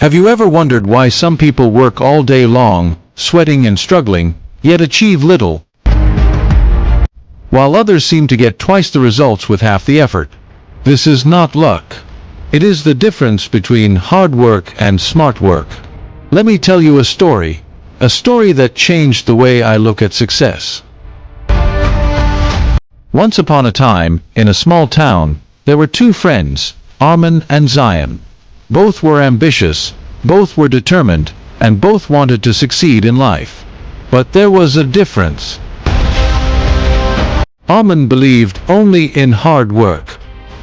Have you ever wondered why some people work all day long, sweating and struggling, yet achieve little, while others seem to get twice the results with half the effort? This is not luck. It is the difference between hard work and smart work. Let me tell you a story that changed the way I look at success. Once upon a time, in a small town, there were two friends, Arman and Zayan. Both were ambitious, both were determined, and both wanted to succeed in life. But there was a difference. Arman believed only in hard work.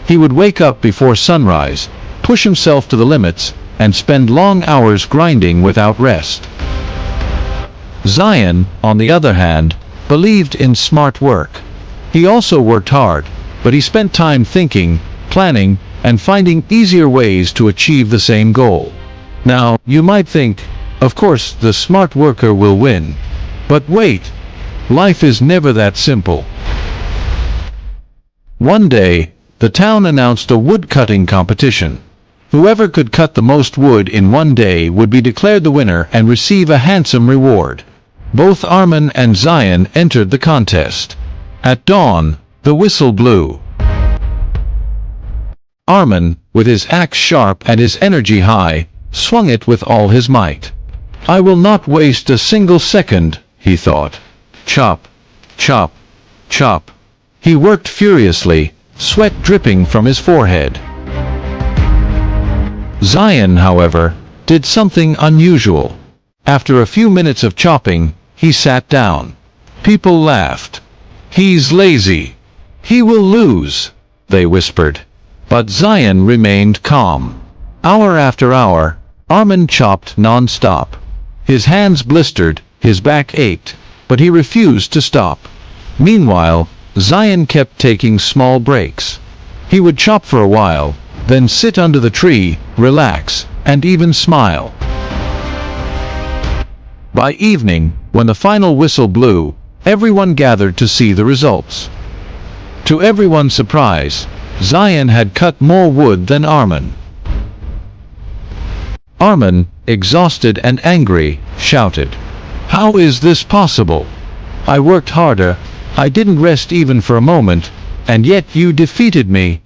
He would wake up before sunrise, push himself to the limits, and spend long hours grinding without rest. Zayan, on the other hand, believed in smart work. He also worked hard, but he spent time thinking, planning, and finding easier ways to achieve the same goal. Now, you might think, of course, the smart worker will win. But wait, life is never that simple. One day, the town announced a wood-cutting competition. Whoever could cut the most wood in one day would be declared the winner and receive a handsome reward. Both Arman and Zayan entered the contest. At dawn, the whistle blew. Arman, with his axe sharp and his energy high, swung it with all his might. "I will not waste a single second," he thought. Chop, chop, chop. He worked furiously, sweat dripping from his forehead. Zayan, however, did something unusual. After a few minutes of chopping, he sat down. People laughed. "He's lazy. He will lose," they whispered. But Zayan remained calm. Hour after hour, Arman chopped non-stop. His hands blistered, his back ached, but he refused to stop. Meanwhile, Zayan kept taking small breaks. He would chop for a while, then sit under the tree, relax, and even smile. By evening, when the final whistle blew, everyone gathered to see the results. To everyone's surprise, Zayan had cut more wood than Arman. Arman, exhausted and angry, shouted, "How is this possible? I worked harder, I didn't rest even for a moment, and yet you defeated me."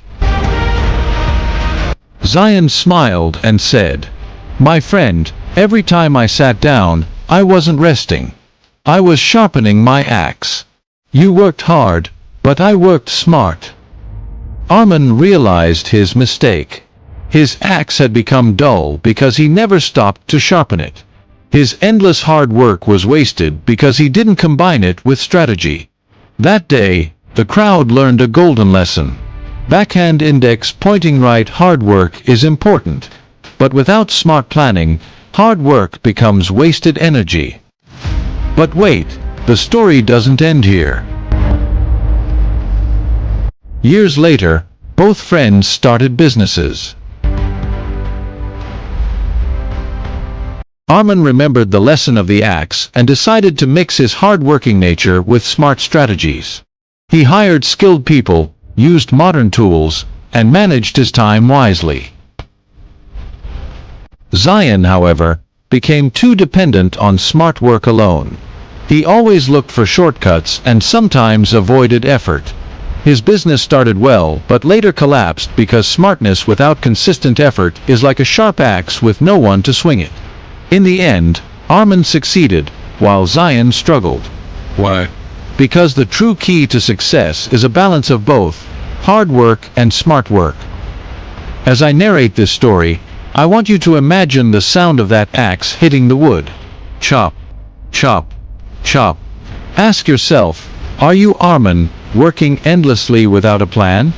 Zayan smiled and said, "My friend, every time I sat down, I wasn't resting. I was sharpening my axe. You worked hard, but I worked smart." Arman realized his mistake. His axe had become dull because he never stopped to sharpen it. His endless hard work was wasted because he didn't combine it with strategy. That day, the crowd learned a golden lesson. Backhand index pointing right. Hard work is important, but without smart planning, hard work becomes wasted energy. But wait, the story doesn't end here. Years later, both friends started businesses. Arman remembered the lesson of the axe and decided to mix his hard-working nature with smart strategies. He hired skilled people, used modern tools, and managed his time wisely. Zayan, however, became too dependent on smart work alone. He always looked for shortcuts and sometimes avoided effort. His business started well, but later collapsed because smartness without consistent effort is like a sharp axe with no one to swing it. In the end, Arman succeeded, while Zayan struggled. Why? Because the true key to success is a balance of both, hard work and smart work. As I narrate this story, I want you to imagine the sound of that axe hitting the wood. Chop, chop, chop. Ask yourself, are you Arman, working endlessly without a plan?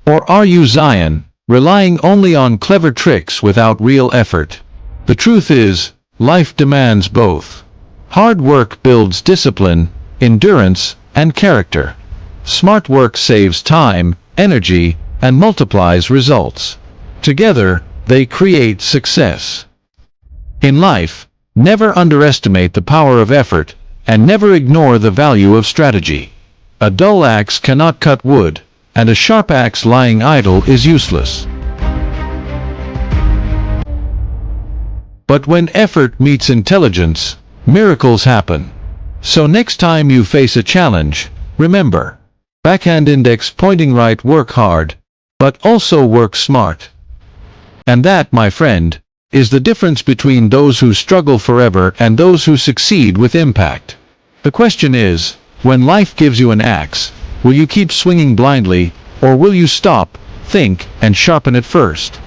Or are you Zayan, relying only on clever tricks without real effort? The truth is, life demands both. Hard work builds discipline, endurance, and character. Smart work saves time, energy, and multiplies results. Together, they create success. In life, never underestimate the power of effort, and never ignore the value of strategy. A dull axe cannot cut wood, and a sharp axe lying idle is useless. But when effort meets intelligence, miracles happen. So next time you face a challenge, remember, backhand index pointing right, work hard, but also work smart. And that, my friend, is the difference between those who struggle forever and those who succeed with impact. The question is, when life gives you an axe, will you keep swinging blindly, or will you stop, think, and sharpen it first?